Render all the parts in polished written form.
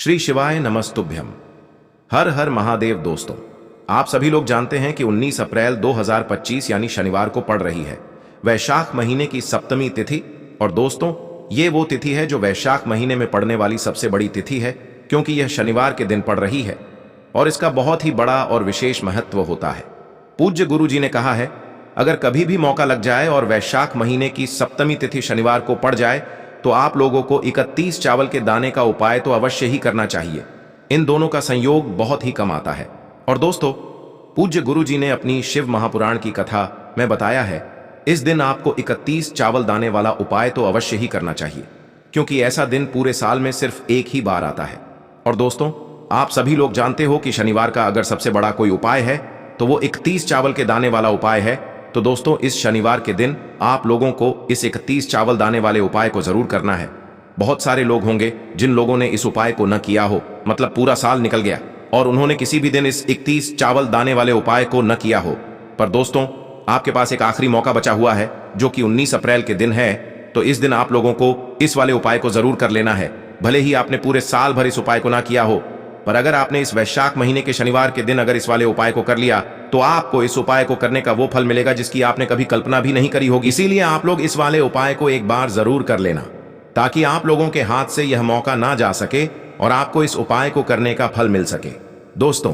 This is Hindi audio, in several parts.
श्री शिवाय नमस्तुभ्यम। हर हर महादेव। दोस्तों, आप सभी लोग जानते हैं कि 19 अप्रैल 2025 यानी शनिवार को पड़ रही है वैशाख महीने की सप्तमी तिथि। और दोस्तों, ये वो तिथि है जो वैशाख महीने में पड़ने वाली सबसे बड़ी तिथि है, क्योंकि यह शनिवार के दिन पड़ रही है और इसका बहुत ही बड़ा और विशेष महत्व होता है। पूज्य गुरु जी ने कहा है, अगर कभी भी मौका लग जाए और वैशाख महीने की सप्तमी तिथि शनिवार को पड़ जाए तो आप लोगों को 31 चावल के दाने का उपाय तो अवश्य ही करना चाहिए। इन दोनों का संयोग बहुत ही कम आता है। और दोस्तों, पूज्य गुरु जी ने अपनी शिव महापुराण की कथा में बताया है, इस दिन आपको 31 चावल दाने वाला उपाय तो अवश्य ही करना चाहिए, क्योंकि ऐसा दिन पूरे साल में सिर्फ एक ही बार आता है। और दोस्तों, आप सभी लोग जानते हो कि शनिवार का अगर सबसे बड़ा कोई उपाय है तो वो 31 चावल के दाने वाला उपाय है। तो दोस्तों, इस शनिवार के दिन आप लोगों को इस 31 चावल दाने वाले उपाय को जरूर करना है। बहुत सारे लोग होंगे जिन लोगों ने इस उपाय को न किया हो, मतलब पूरा साल निकल गया और उन्होंने किसी भी दिन इस 31 चावल दाने वाले उपाय को न किया हो। पर दोस्तों, आपके पास एक आखिरी मौका बचा हुआ है, जो कि 19 अप्रैल के दिन है। तो इस दिन आप लोगों को इस वाले उपाय को जरूर कर लेना है। भले ही आपने पूरे साल भर इस उपाय को ना किया हो, पर अगर आपने इस वैशाख महीने के शनिवार के दिन अगर इस वाले उपाय को कर लिया तो आपको इस उपाय को करने का वो फल मिलेगा जिसकी आपने कभी कल्पना भी नहीं करी होगी। इसीलिए आप लोग इस वाले उपाय को एक बार जरूर कर लेना, ताकि आप लोगों के हाथ से यह मौका ना जा सके और आपको इस उपाय को करने का फल मिल सके। दोस्तों,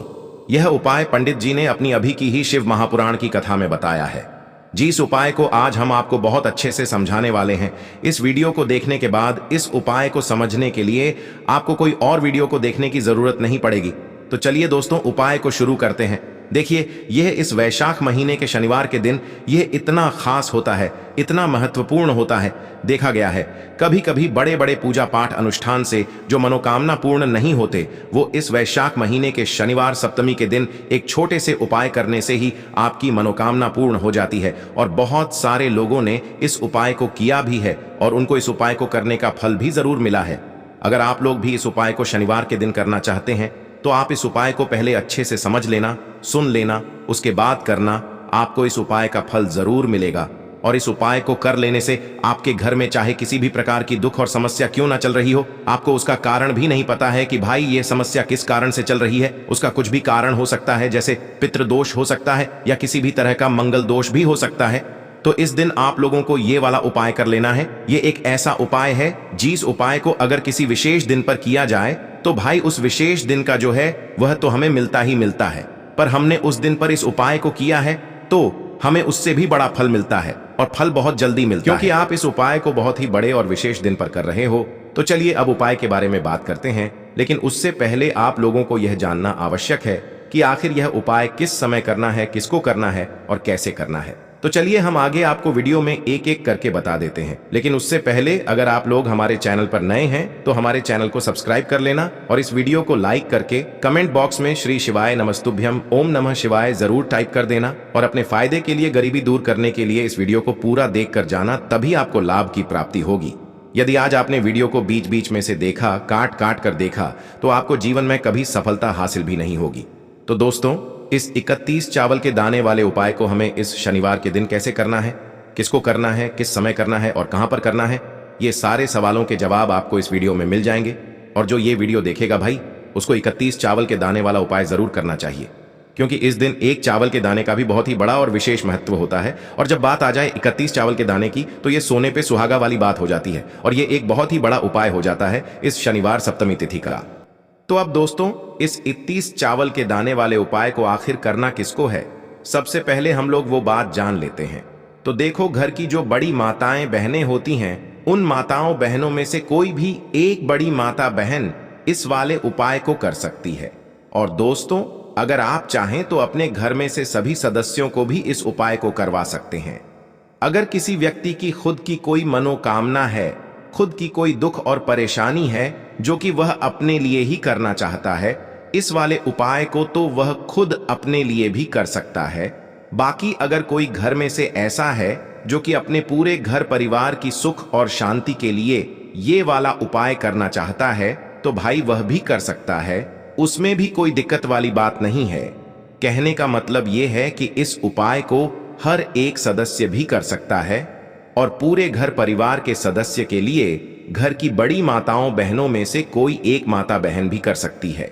यह उपाय पंडित जी ने अपनी अभी की ही शिव महापुराण की कथा में बताया है। जिस उपाय को आज हम आपको बहुत अच्छे से समझाने वाले हैं, इस वीडियो को देखने के बाद इस उपाय को समझने के लिए आपको कोई और वीडियो को देखने की जरूरत नहीं पड़ेगी। तो चलिए दोस्तों, उपाय को शुरू करते हैं। देखिए, यह इस वैशाख महीने के शनिवार के दिन यह इतना खास होता है, इतना महत्वपूर्ण होता है। देखा गया है कभी कभी बड़े बड़े पूजा पाठ अनुष्ठान से जो मनोकामना पूर्ण नहीं होते, वो इस वैशाख महीने के शनिवार सप्तमी के दिन एक छोटे से उपाय करने से ही आपकी मनोकामना पूर्ण हो जाती है। और बहुत सारे लोगों ने इस उपाय को किया भी है और उनको इस उपाय को करने का फल भी जरूर मिला है। अगर आप लोग भी इस उपाय को शनिवार के दिन करना चाहते हैं तो आप इस उपाय को पहले अच्छे से समझ लेना, सुन लेना, उसके बाद करना। आपको इस उपाय का फल जरूर मिलेगा। और इस उपाय को कर लेने से आपके घर में चाहे किसी भी प्रकार की दुख और समस्या क्यों ना चल रही हो, आपको उसका कारण भी नहीं पता है कि भाई ये समस्या किस कारण से चल रही है। उसका कुछ भी कारण हो सकता है, जैसे पितृदोष हो सकता है या किसी भी तरह का मंगल दोष भी हो सकता है। तो इस दिन आप लोगों को ये वाला उपाय कर लेना है। ये एक ऐसा उपाय है जिस उपाय को अगर किसी विशेष दिन पर किया जाए तो भाई उस विशेष दिन का जो है वह तो हमें मिलता ही मिलता है, पर हमने उस दिन पर इस उपाय को किया है तो हमें उससे भी बड़ा फल मिलता है और फल बहुत जल्दी मिलता है, क्योंकि आप इस उपाय को बहुत ही बड़े और विशेष दिन पर कर रहे हो। तो चलिए अब उपाय के बारे में बात करते हैं, लेकिन उससे पहले आप लोगों को यह जानना आवश्यक है कि आखिर यह उपाय किस समय करना है, किसको करना है और कैसे करना है। तो चलिए हम आगे आपको वीडियो में एक एक करके बता देते हैं। लेकिन उससे पहले अगर आप लोग हमारे चैनल पर नए हैं तो हमारे चैनल को सब्सक्राइब कर लेना और इस वीडियो को लाइक करके कमेंट बॉक्स में श्री शिवाय नमस्तुभ्यम ओम नमः शिवाय जरूर टाइप कर देना। और अपने फायदे के लिए, गरीबी दूर करने के लिए इस वीडियो को पूरा देख कर जाना, तभी आपको लाभ की प्राप्ति होगी। यदि आज आपने वीडियो को बीच बीच में से देखा, काट काट कर देखा, तो आपको जीवन में कभी सफलता हासिल भी नहीं होगी। तो दोस्तों, इस 31 चावल के दाने वाले उपाय को हमें इस शनिवार के दिन कैसे करना है, किसको करना है, किस समय करना है और कहां पर करना है, ये सारे सवालों के जवाब आपको इस वीडियो में मिल जाएंगे। और जो ये वीडियो देखेगा भाई, उसको 31 चावल के दाने वाला उपाय जरूर करना चाहिए, क्योंकि इस दिन एक चावल के दाने का भी बहुत ही बड़ा और विशेष महत्व होता है। और जब बात आ जाए 31 चावल के दाने की, तो ये सोने पे सुहागा वाली बात हो जाती है और ये एक बहुत ही बड़ा उपाय हो जाता है इस शनिवार सप्तमी तिथि का। तो अब दोस्तों, इस 31 चावल के दाने वाले उपाय को आखिर करना किसको है, सबसे पहले हम लोग वो बात जान लेते हैं। तो देखो, घर की जो बड़ी माताएं बहनें होती हैं, उन माताओं बहनों में से कोई भी एक बड़ी माता बहन इस वाले उपाय को कर सकती है। और दोस्तों, अगर आप चाहें तो अपने घर में से सभी सदस्यों को भी इस उपाय को करवा सकते हैं। अगर किसी व्यक्ति की खुद की कोई मनोकामना है, खुद की कोई दुख और परेशानी है जो कि वह अपने लिए ही करना चाहता है, इस वाले उपाय को तो वह खुद अपने लिए भी कर सकता है। बाकी अगर कोई घर में से ऐसा है जो कि अपने पूरे घर परिवार की सुख और शांति के लिए ये वाला उपाय करना चाहता है, तो भाई वह भी कर सकता है। उसमें भी कोई दिक्कत वाली बात नहीं है। कहने का मतलब ये है कि इस उपाय को हर एक सदस्य भी कर सकता है और पूरे घर परिवार के सदस्य के लिए घर की बड़ी माताओं बहनों में से कोई एक माता बहन भी कर सकती है।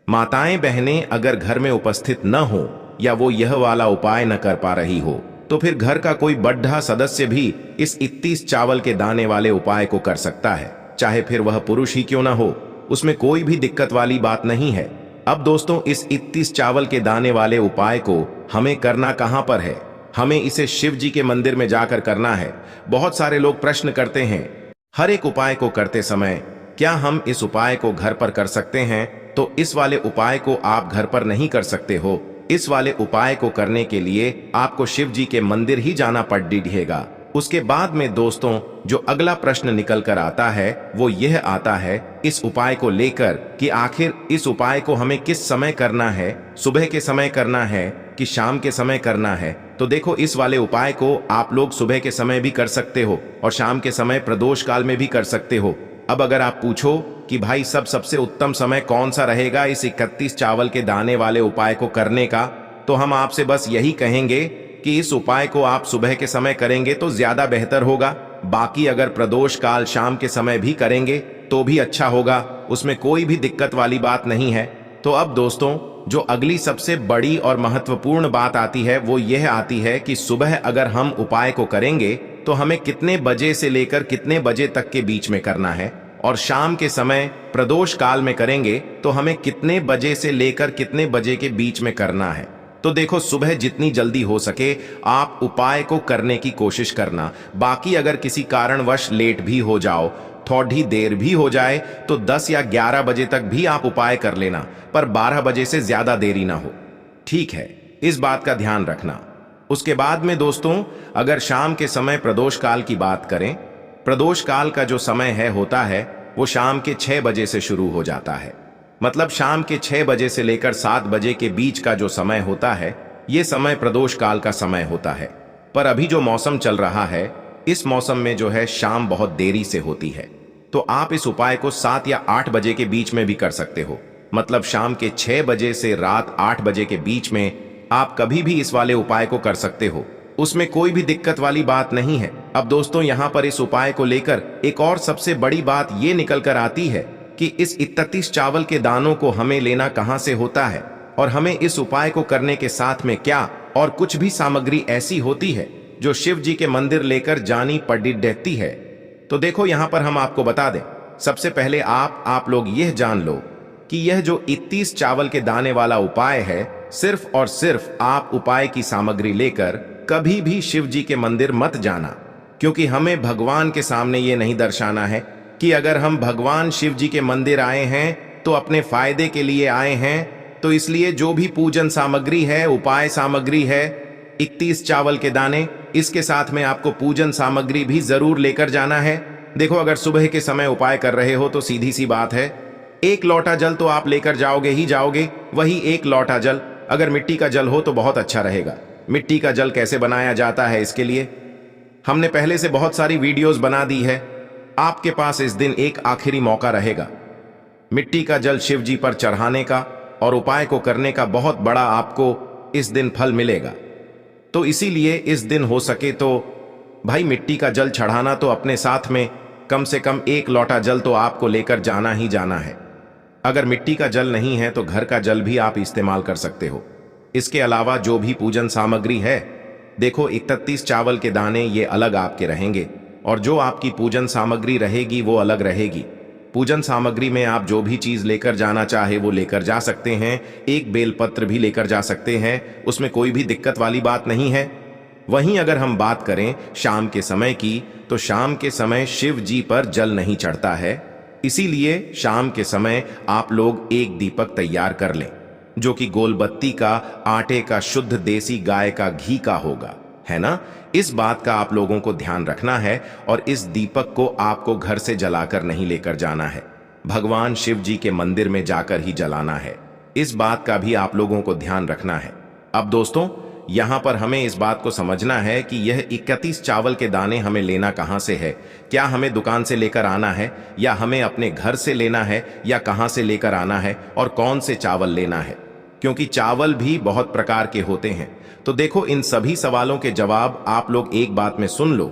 माताएं बहनें अगर घर में उपस्थित न हो या वो यह वाला उपाय न कर पा रही हो तो फिर घर का कोई बड़ा सदस्य भी इस 31 चावल के दाने वाले उपाय को कर सकता है, चाहे फिर वह पुरुष ही क्यों ना हो। उसमें कोई भी दिक्कत वाली बात नहीं है। अब दोस्तों, इस 31 चावल के दाने वाले उपाय को हमें करना कहां पर है? हमें इसे शिव जी के मंदिर में जाकर करना है। बहुत सारे लोग प्रश्न करते हैं, हर एक उपाय को करते समय क्या हम इस उपाय को घर पर कर सकते हैं? तो इस वाले उपाय को आप घर पर नहीं कर सकते हो। इस वाले उपाय को करने के लिए आपको शिव जी के मंदिर ही जाना पड़ेगा। उसके बाद में दोस्तों, जो अगला प्रश्न निकल कर आता है वो यह आता है इस उपाय को लेकर कि आखिर इस उपाय को हमें किस समय करना है, सुबह के समय करना है कि शाम के समय करना है। तो देखो, इस वाले उपाय को आप लोग सुबह के समय भी कर सकते हो और शाम के समय प्रदोष काल में भी कर सकते हो। अब अगर आप पूछो कि भाई सबसे उत्तम समय कौन सा रहेगा इस 31 चावल के दाने वाले उपाय को करने का, तो हम आपसे बस यही कहेंगे कि इस उपाय को आप सुबह के समय करेंगे तो ज्यादा बेहतर होगा। बाकी अगर प्रदोष काल शाम के समय भी करेंगे तो भी अच्छा होगा, उसमें कोई भी दिक्कत वाली बात नहीं है। तो अब दोस्तों, जो अगली सबसे बड़ी और महत्वपूर्ण बात आती है वो यह आती है कि सुबह अगर हम उपाय को करेंगे तो हमें कितने बजे से लेकर कितने बजे तक के बीच में करना है, और शाम के समय प्रदोष काल में करेंगे तो हमें कितने बजे से लेकर कितने बजे के बीच में करना है। तो देखो, सुबह जितनी जल्दी हो सके आप उपाय को करने की कोशिश करना। बाकी अगर किसी कारणवश लेट भी हो जाओ, थोड़ी देर भी हो जाए तो 10 या 11 बजे तक भी आप उपाय कर लेना, पर 12 बजे से ज्यादा देरी ना हो। ठीक है, इस बात का ध्यान रखना। उसके बाद में दोस्तों, अगर शाम के समय प्रदोष काल की बात करें, प्रदोष काल का जो समय होता है वो शाम के 6 बजे से शुरू हो जाता है। मतलब शाम के 6 बजे से लेकर 7 बजे के बीच का जो समय होता है ये समय प्रदोष काल का समय होता है। पर अभी जो मौसम चल रहा है, इस मौसम में जो है शाम बहुत देरी से होती है, तो आप इस उपाय को 7 या 8 बजे के बीच में भी कर सकते हो। मतलब शाम के 6 बजे से रात 8 बजे के बीच में आप कभी भी इस वाले उपाय को कर सकते हो, उसमें कोई भी दिक्कत वाली बात नहीं है। अब दोस्तों, यहाँ पर इस उपाय को लेकर एक और सबसे बड़ी बात ये निकल कर आती है कि इस 31 चावल के दानों को हमें लेना कहाँ से होता है, और हमें इस उपाय को करने के साथ में क्या और कुछ भी सामग्री ऐसी होती है जो शिव जी के मंदिर लेकर जानी पड़ी रहती है। तो देखो, यहाँ पर हम आपको बता दें, सबसे पहले आप लोग यह जान लो कि यह जो 31 चावल के दाने वाला उपाय है, सिर्फ और सिर्फ आप उपाय की सामग्री लेकर कभी भी शिव जी के मंदिर मत जाना, क्योंकि हमें भगवान के सामने ये नहीं दर्शाना है कि अगर हम भगवान शिव जी के मंदिर आए हैं तो अपने फायदे के लिए आए हैं। तो इसलिए जो भी पूजन सामग्री है, उपाय सामग्री है, 31 चावल के दाने, इसके साथ में आपको पूजन सामग्री भी जरूर लेकर जाना है। देखो, अगर सुबह के समय उपाय कर रहे हो तो सीधी सी बात है, 1 लोटा जल तो आप लेकर जाओगे ही जाओगे। वही 1 लोटा जल अगर मिट्टी का जल हो तो बहुत अच्छा रहेगा। मिट्टी का जल कैसे बनाया जाता है, इसके लिए हमने पहले से बहुत सारी वीडियोस बना दी है। आपके पास इस दिन एक आखिरी मौका रहेगा मिट्टी का जल शिव जी पर चढ़ाने का और उपाय को करने का। बहुत बड़ा आपको इस दिन फल मिलेगा। तो इसीलिए इस दिन हो सके तो भाई मिट्टी का जल चढ़ाना तो अपने साथ में कम से कम 1 लोटा जल तो आपको लेकर जाना ही जाना है। अगर मिट्टी का जल नहीं है तो घर का जल भी आप इस्तेमाल कर सकते हो। इसके अलावा जो भी पूजन सामग्री है, देखो 31 चावल के दाने ये अलग आपके रहेंगे और जो आपकी पूजन सामग्री रहेगी वो अलग रहेगी। पूजन सामग्री में आप जो भी चीज लेकर जाना चाहे वो लेकर जा सकते हैं। एक बेलपत्र भी लेकर जा सकते हैं, उसमें कोई भी दिक्कत वाली बात नहीं है। वहीं अगर हम बात करें शाम के समय की, तो शाम के समय शिव जी पर जल नहीं चढ़ता है। इसीलिए शाम के समय आप लोग एक दीपक तैयार कर लें, जो कि गोलबत्ती का, आटे का, शुद्ध देसी गाय का घी का होगा, है ना। इस बात का आप लोगों को ध्यान रखना है और इस दीपक को आपको घर से जलाकर नहीं लेकर जाना है, भगवान शिव जी के मंदिर में जाकर ही जलाना है। इस बात का भी आप लोगों को ध्यान रखना है। अब दोस्तों, यहां पर हमें इस बात को समझना है कि यह 31 चावल के दाने हमें लेना कहां से है। क्या हमें दुकान से लेकर आना है, या हमें अपने घर से लेना है, या कहां से लेकर आना है, और कौन से चावल लेना है, क्योंकि चावल भी बहुत प्रकार के होते हैं। तो देखो, इन सभी सवालों के जवाब आप लोग एक बात में सुन लो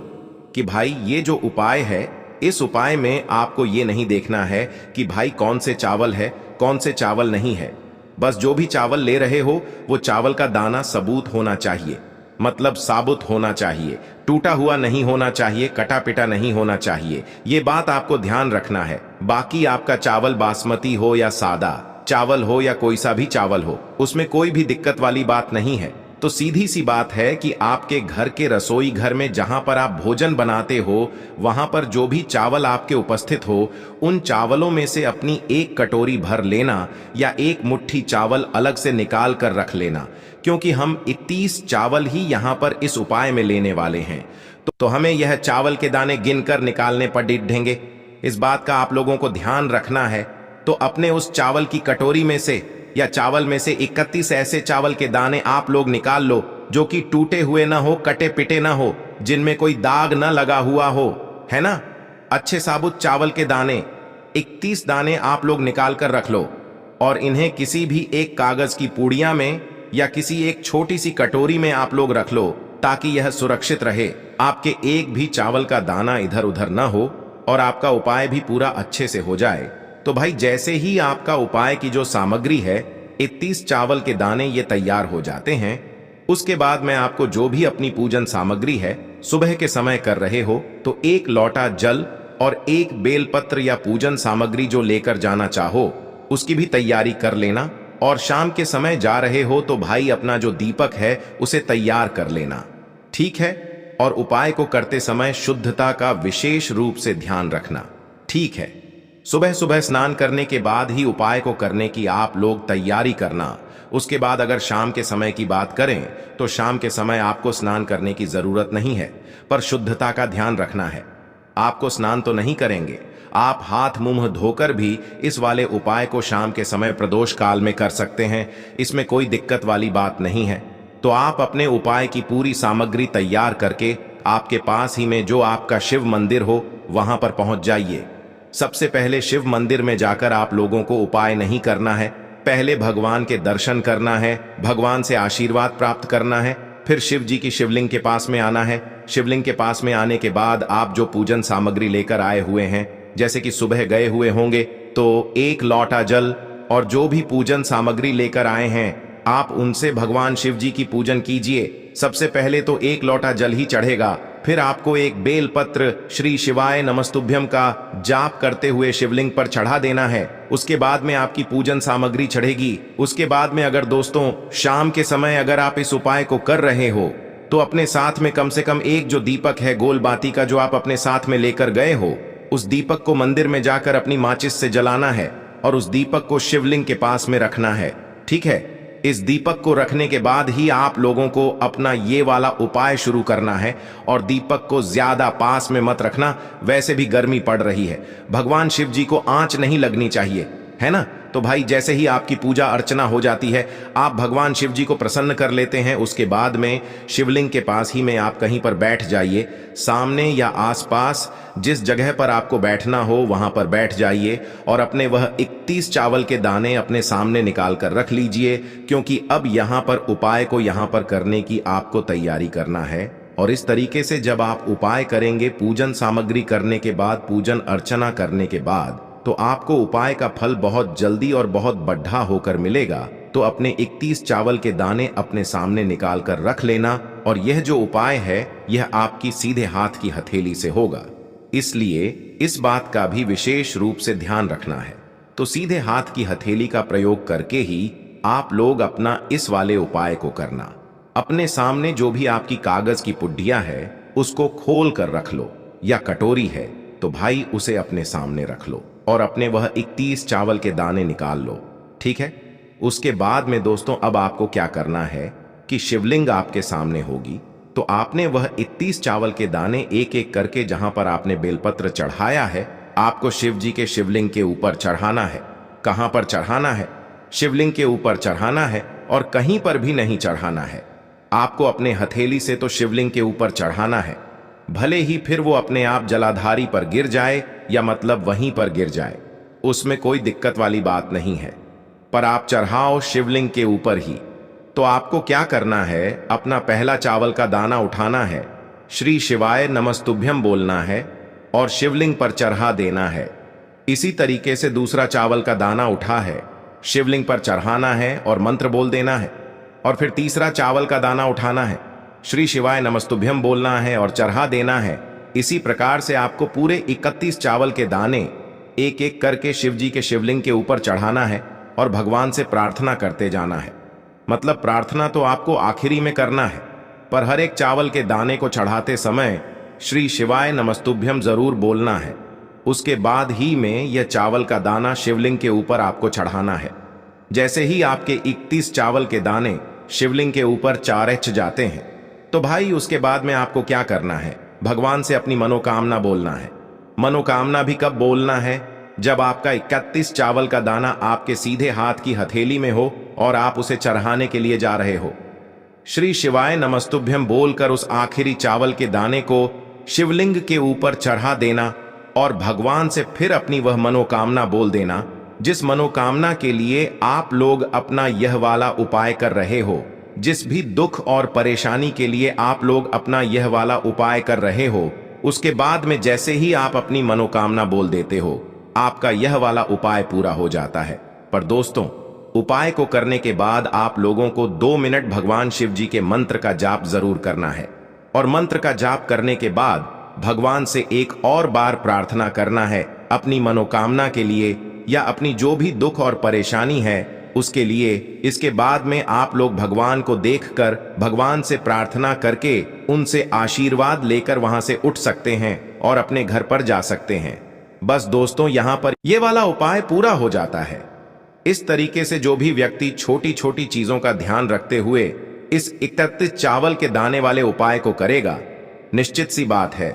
कि भाई ये जो उपाय है इस उपाय में आपको ये नहीं देखना है कि भाई कौन से चावल है कौन से चावल नहीं है। बस जो भी चावल ले रहे हो वो चावल का दाना सबूत होना चाहिए, मतलब साबुत होना चाहिए, टूटा हुआ नहीं होना चाहिए, कटा पिटा नहीं होना चाहिए। ये बात आपको ध्यान रखना है। बाकी आपका चावल बासमती हो या सादा चावल हो या कोई सा भी चावल हो, उसमें कोई भी दिक्कत वाली बात नहीं है। तो सीधी सी बात है कि आपके घर के रसोई घर में जहां पर आप भोजन बनाते हो वहां पर जो भी चावल आपके उपस्थित हो उन चावलों में से अपनी एक कटोरी भर लेना या एक मुट्ठी चावल अलग से निकाल कर रख लेना, क्योंकि हम 31 चावल ही यहां पर इस उपाय में लेने वाले हैं। तो हमें यह चावल के दाने गिनकर निकालने पर डिढेंगे। इस बात का आप लोगों को ध्यान रखना है। तो अपने उस चावल की कटोरी में से या चावल में से 31 ऐसे चावल के दाने आप लोग निकाल लो जो कि टूटे हुए ना हो, कटे पिटे ना हो, जिनमें कोई दाग ना लगा हुआ हो, है ना। अच्छे साबुत चावल के दाने 31 दाने आप लोग निकाल कर रख लो और इन्हें किसी भी एक कागज की पुड़िया में या किसी एक छोटी सी कटोरी में आप लोग रख लो, ताकि यह सुरक्षित रहे, आपके एक भी चावल का दाना इधर उधर ना हो और आपका उपाय भी पूरा अच्छे से हो जाए। तो भाई जैसे ही आपका उपाय की जो सामग्री है 31 चावल के दाने ये तैयार हो जाते हैं, उसके बाद मैं आपको जो भी अपनी पूजन सामग्री है सुबह के समय कर रहे हो तो एक लोटा जल और एक बेलपत्र या पूजन सामग्री जो लेकर जाना चाहो उसकी भी तैयारी कर लेना। और शाम के समय जा रहे हो तो भाई अपना जो दीपक है उसे तैयार कर लेना, ठीक है। और उपाय को करते समय शुद्धता का विशेष रूप से ध्यान रखना, ठीक है। सुबह सुबह स्नान करने के बाद ही उपाय को करने की आप लोग तैयारी करना। उसके बाद अगर शाम के समय की बात करें तो शाम के समय आपको स्नान करने की जरूरत नहीं है, पर शुद्धता का ध्यान रखना है। आपको स्नान तो नहीं करेंगे, आप हाथ मुंह धोकर भी इस वाले उपाय को शाम के समय प्रदोष काल में कर सकते हैं, इसमें कोई दिक्कत वाली बात नहीं है। तो आप अपने उपाय की पूरी सामग्री तैयार करके आपके पास ही में जो आपका शिव मंदिर हो वहां पर पहुंच जाइए। सबसे पहले शिव मंदिर में जाकर आप लोगों को उपाय नहीं करना है, पहले भगवान के दर्शन करना है, भगवान से आशीर्वाद प्राप्त करना है, फिर शिव जी की शिवलिंग के पास में आना है। शिवलिंग के पास में आने के बाद आप जो पूजन सामग्री लेकर आए हुए हैं, जैसे कि सुबह गए हुए होंगे तो एक लोटा जल और जो भी पूजन सामग्री लेकर आए हैं आप उनसे भगवान शिव जी की पूजन कीजिए। सबसे पहले तो एक लोटा जल ही चढ़ेगा, फिर आपको एक बेलपत्र श्री शिवाय नमस्तुभ्यम का जाप करते हुए शिवलिंग पर चढ़ा देना है। उसके बाद में आपकी पूजन सामग्री चढ़ेगी। उसके बाद में अगर दोस्तों शाम के समय अगर आप इस उपाय को कर रहे हो तो अपने साथ में कम से कम एक जो दीपक है गोल बाती का जो आप अपने साथ में लेकर गए हो, उस दीपक को मंदिर में जाकर अपनी माचिस से जलाना है और उस दीपक को शिवलिंग के पास में रखना है, ठीक है। इस दीपक को रखने के बाद ही आप लोगों को अपना ये वाला उपाय शुरू करना है और दीपक को ज्यादा पास में मत रखना, वैसे भी गर्मी पड़ रही है, भगवान शिव जी को आंच नहीं लगनी चाहिए, है ना। तो भाई जैसे ही आपकी पूजा अर्चना हो जाती है आप भगवान शिव जी को प्रसन्न कर लेते हैं, उसके बाद में शिवलिंग के पास ही में आप कहीं पर बैठ जाइए, सामने या आसपास जिस जगह पर आपको बैठना हो वहां पर बैठ जाइए और अपने वह 31 चावल के दाने अपने सामने निकाल कर रख लीजिए, क्योंकि अब यहां पर उपाय को यहां पर करने की आपको तैयारी करना है। और इस तरीके से जब आप उपाय करेंगे, पूजन सामग्री करने के बाद, पूजन अर्चना करने के बाद, तो आपको उपाय का फल बहुत जल्दी और बहुत बढ़ा होकर मिलेगा। तो अपने 31 चावल के दाने अपने सामने निकाल कर रख लेना और यह जो उपाय है यह आपकी सीधे हाथ की हथेली से होगा, इसलिए इस बात का भी विशेष रूप से ध्यान रखना है। तो सीधे हाथ की हथेली का प्रयोग करके ही आप लोग अपना इस वाले उपाय को करना। अपने सामने जो भी आपकी कागज की पुड्डिया है उसको खोल कर रख लो, या कटोरी है तो भाई उसे अपने सामने रख लो और अपने वह 31 चावल के दाने निकाल लो, ठीक है। उसके बाद में दोस्तों अब आपको क्या करना है कि शिवलिंग आपके सामने होगी, तो आपने वह 31 चावल के दाने एक एक करके जहां पर आपने बेलपत्र चढ़ाया है आपको शिव जी के शिवलिंग के ऊपर चढ़ाना है। कहां पर चढ़ाना है? शिवलिंग के ऊपर चढ़ाना है और कहीं पर भी नहीं चढ़ाना है। आपको अपने हथेली से तो शिवलिंग के ऊपर चढ़ाना है, भले ही फिर वो अपने आप जलाधारी पर गिर जाए या मतलब वहीं पर गिर जाए, उसमें कोई दिक्कत वाली बात नहीं है, पर आप चढ़ाओ शिवलिंग के ऊपर ही। तो आपको क्या करना है, अपना पहला चावल का दाना उठाना है, श्री शिवाय नमस्तुभ्यम बोलना है और शिवलिंग पर चढ़ा देना है। इसी तरीके से दूसरा चावल का दाना उठा है, शिवलिंग पर चढ़ाना है और मंत्र बोल देना है। और फिर तीसरा चावल का दाना उठाना है, श्री शिवाय नमस्तुभ्यम बोलना है और चढ़ा देना है। इसी प्रकार से आपको पूरे 31 चावल के दाने एक एक करके शिव जी के शिवलिंग के ऊपर चढ़ाना है और भगवान से प्रार्थना करते जाना है। मतलब प्रार्थना तो आपको आखिरी में करना है, पर हर एक चावल के दाने को चढ़ाते समय श्री शिवाय नमस्तुभ्यम जरूर बोलना है। उसके बाद ही में यह चावल का दाना शिवलिंग के ऊपर आपको चढ़ाना है। जैसे ही आपके 31 चावल के दाने शिवलिंग के ऊपर चारच जाते हैं, तो भाई उसके बाद में आपको क्या करना है, भगवान से अपनी मनोकामना बोलना है। मनोकामना भी कब बोलना है, जब आपका 31 चावल का दाना आपके सीधे हाथ की हथेली में हो और आप उसे चढ़ाने के लिए जा रहे हो। श्री शिवाय नमस्तुभ्यम बोलकर उस आखिरी चावल के दाने को शिवलिंग के ऊपर चढ़ा देना और भगवान से फिर अपनी वह मनोकामना बोल देना, जिस मनोकामना के लिए आप लोग अपना यह वाला उपाय कर रहे हो। जिस भी दुख और परेशानी के लिए आप लोग अपना यह वाला उपाय कर रहे हो, उसके बाद में जैसे ही आप अपनी मनोकामना बोल देते हो, आपका यह वाला उपाय पूरा हो जाता है। पर दोस्तों, उपाय को करने के बाद आप लोगों को 2 मिनट भगवान शिव जी के मंत्र का जाप जरूर करना है। और मंत्र का जाप करने के बाद भगवान से एक और बार प्रार्थना करना है अपनी मनोकामना के लिए या अपनी जो भी दुख और परेशानी है उसके लिए। इसके बाद में आप लोग भगवान को देखकर भगवान से प्रार्थना करके उनसे आशीर्वाद लेकर वहां से उठ सकते हैं और अपने घर पर जा सकते हैं। बस दोस्तों, यहां पर यह वाला उपाय पूरा हो जाता है। इस तरीके से जो भी व्यक्ति छोटी छोटी चीजों का ध्यान रखते हुए इस 31 चावल के दाने वाले उपाय को करेगा, निश्चित सी बात है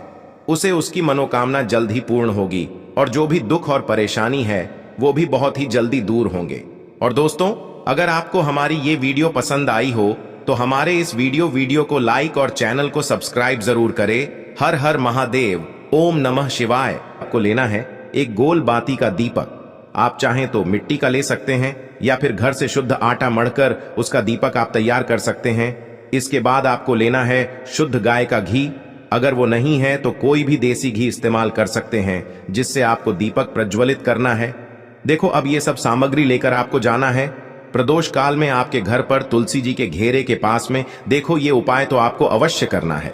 उसे उसकी मनोकामना जल्द ही पूर्ण होगी और जो भी दुख और परेशानी है वो भी बहुत ही जल्दी दूर होंगे। और दोस्तों, अगर आपको हमारी ये वीडियो पसंद आई हो तो हमारे इस वीडियो को लाइक और चैनल को सब्सक्राइब जरूर करें। हर हर महादेव, ओम नमः शिवाय। आपको लेना है एक गोल बाती का दीपक। आप चाहें तो मिट्टी का ले सकते हैं या फिर घर से शुद्ध आटा मढ़कर उसका दीपक आप तैयार कर सकते हैं। इसके बाद आपको लेना है शुद्ध गाय का घी। अगर वो नहीं है तो कोई भी देसी घी इस्तेमाल कर सकते हैं, जिससे आपको दीपक प्रज्वलित करना है। देखो, अब ये सब सामग्री लेकर आपको जाना है प्रदोष काल में आपके घर पर तुलसी जी के घेरे के पास में। देखो, ये उपाय तो आपको अवश्य करना है।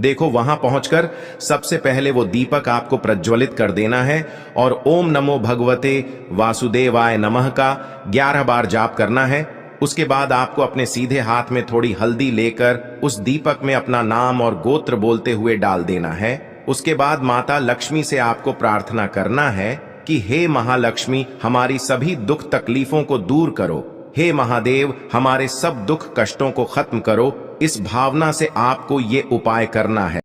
देखो, वहां पहुंचकर सबसे पहले वो दीपक आपको प्रज्वलित कर देना है और ओम नमो भगवते वासुदेवाय नमः का 11 बार जाप करना है। उसके बाद आपको अपने सीधे हाथ में थोड़ी हल्दी लेकर उस दीपक में अपना नाम और गोत्र बोलते हुए डाल देना है। उसके बाद माता लक्ष्मी से आपको प्रार्थना करना है कि हे महालक्ष्मी, हमारी सभी दुख तकलीफों को दूर करो। हे महादेव, हमारे सब दुख कष्टों को खत्म करो। इस भावना से आपको ये उपाय करना है।